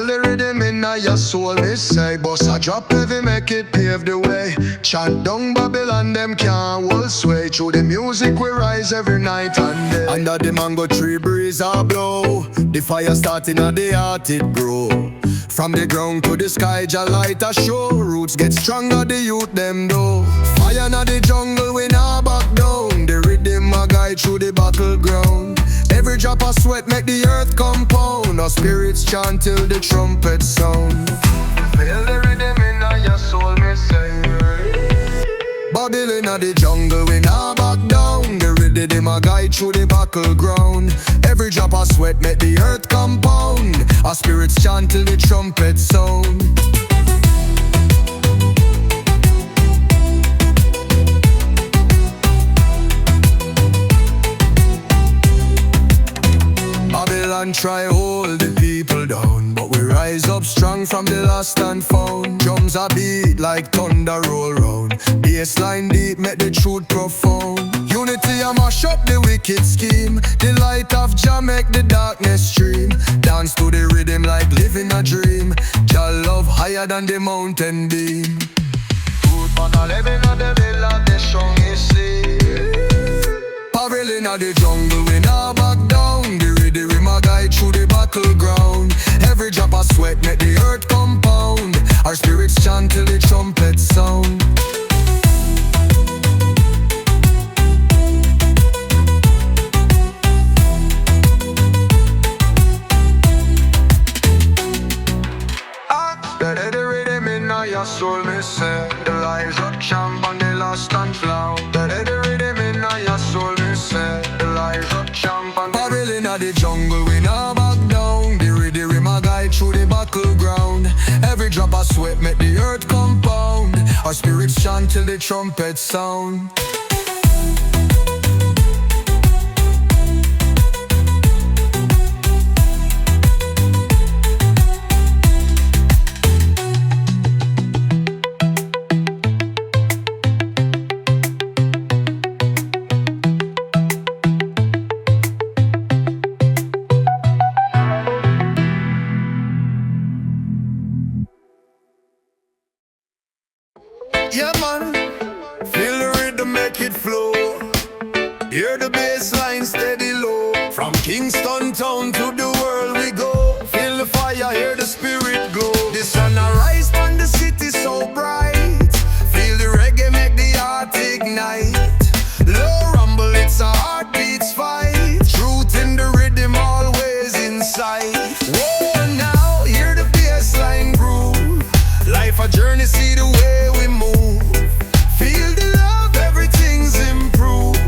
the rhythm in your soul, me say. Boss a drop heavy, make it pave the way. Chant down Babylon, them can't hold sway. Through the music we rise every night and day. Under the mango tree breeze a blow. The fire starting at the heart it grow. From the ground to the sky, Jah light a show. Roots get stronger, the youth them do. Fire na the jungle, we nah back down. The rhythm a guide through the battleground. Every drop of sweat make the earth compound. Our spirits chant till the trumpet sound. Feel the rhythm in your soul, me say. Babylon a the jungle, we nah back down. The rhythm a guide through the battleground. Every drop of sweat make the earth compound. Our spirits chant till the trumpet sound. Babylon try hold the people down, but we rise up strong from the lost and found. Drums a beat like thunder roll round. Bassline deep make the truth profound. Unity a mash up the wicked scheme. The light of Jah make the darkness stream. Dance to the rhythm like living a dream. Jah love higher than the mountain beam. Good man a living on the villa, the strong is see. Babylon a the jungle, we nah back down. The rhythm a guide through the battleground. Every drop of sweat make the earth compound. Our spirits chant till the trumpet sound. Let the rhythm in your soul, me say. The lives of champ and the lost and found. Let the rhythm in your soul, me say. The lives of champ and Babylon a the jungle, we nah back down. The rhythm a guide through the battleground. Every drop of sweat make the earth compound. Our spirits chant till the trumpet sound. Yeah man, feel the rhythm make it flow. Hear the bass line steady low. From Kingston town to the world we go. Feel the fire, hear the spirit glow. The sun arise from the city so bright. Feel the reggae make the heart ignite. Low rumble, it's a heartbeat's fight. Truth in the rhythm always in sight. Whoa, now hear the bass line groove. Life a journey, see the way we move. Feel the love, everything's improved.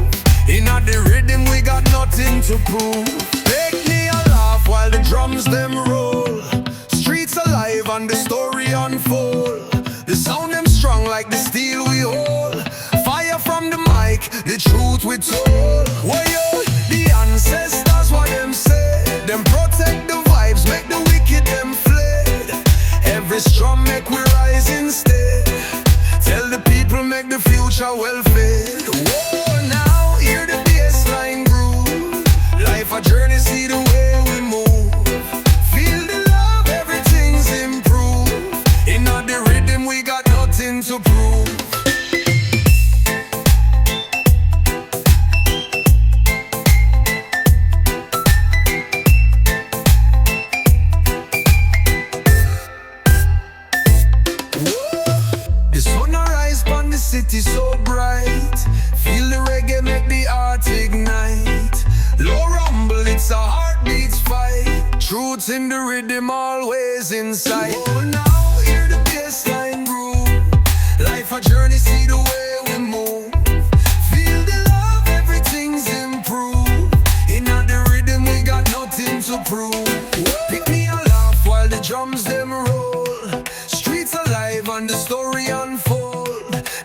In the rhythm we got nothing to prove. Make me a laugh while the drums them roll. Streets alive and the story unfold. The sound them strong like the steel we hold. Fire from the mic, the truth we told. Why yo, the ancestors what them say. Them protect the vibes, make the wicked them fled. Every strum make we rise instead. Tell the people make the future well fed. Whoa, now hear the bassline groove. Life a journey, see the way we move. Feel the love, everything's improved. In the rhythm we got nothing to prove. City so bright. Feel the reggae make the heart ignite. Low rumble, it's a heartbeat's fight. Truth in the rhythm always in sight. Oh, now hear the bassline groove. Life a journey, see the way we move. Feel the love, everything's improved. In the rhythm we got nothing to prove. Pick me a laugh while the drums them roll. Streets alive and the story unfold.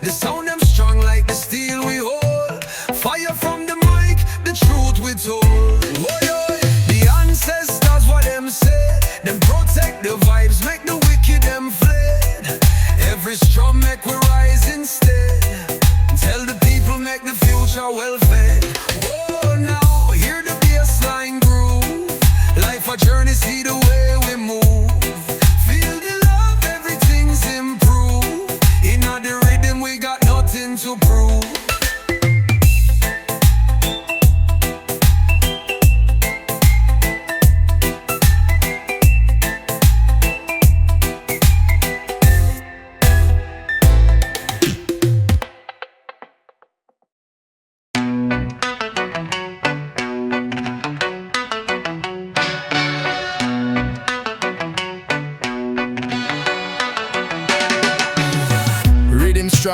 The sound them strong like the steel we hold. Fire from the mic, the truth we told. Oy, oy. The ancestors what them say. Them protect the vibes, make the wicked them fled. Every strum make we rise instead. Tell the people make the future well fed. Oh, now hear the bassline groove. Life a journey, see the way we move.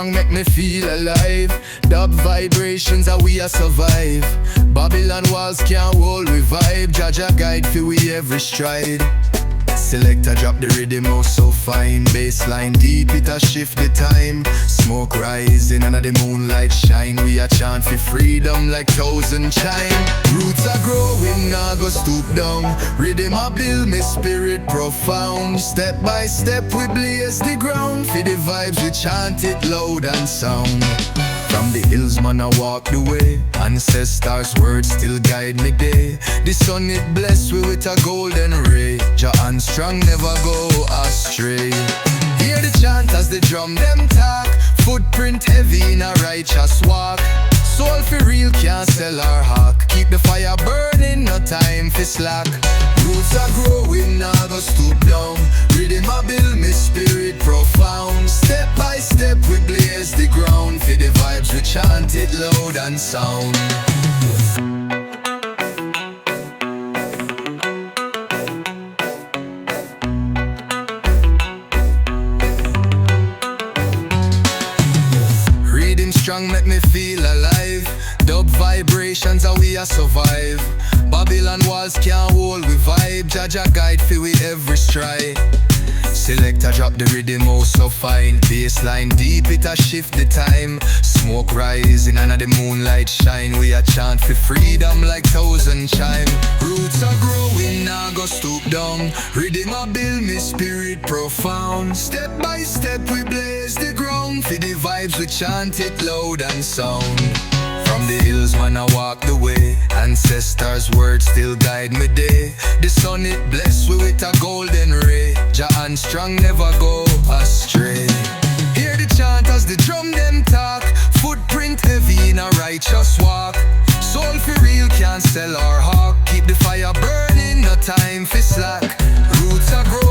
strong make me feel alive. Dub vibrations how we a survive. Babylon walls can't hold we vibe. Jaja guide for we every stride. Selector drop the rhythm oh so fine. Bassline deep it a shift the time. Smoke rising under the moonlight shine. We a chant for freedom like thousand chime. Roots are growing now go stoop down. Rhythm a build me spirit profound. Step by step we blaze the ground. For the vibes we chant it loud and sound. From the hills man I walk the way. Ancestors words still guide me day. The sun it bless we with a golden ray. Jah and strong never go astray. Hear the chant as the drum them talk. Footprint heavy in a righteous walk. Soul for real can't sell our hawk. Keep the fire burning, no time for slack. Roots are growing, now go stoop down. Rhythm a build me spirit profound. Step by step we blaze the ground. For the vibes we chant it loud and sound. Strong make me feel alive. Dub vibrations how we a survive. Babylon walls can't hold we vibe. Jaja guide for we every stride. Selector drop the rhythm oh so fine. Bassline deep it a shift the time. Smoke rising under the moonlight shine. We a chant for freedom like thousand chime. Roots are growing now go stoop down. Rhythm a build me spirit profound. Step by step we blaze the ground. For the vibes we chant it loud and sound. From the hills man I walk the way. Ancestors words still guide me day. The sun it bless we with a golden ray. Jah and strong never go astray. Hear the chant as the drum them talk. Footprint heavy in a righteous walk. Soul for real can't sell our hawk. Keep the fire burning, no time for slack. Roots are growing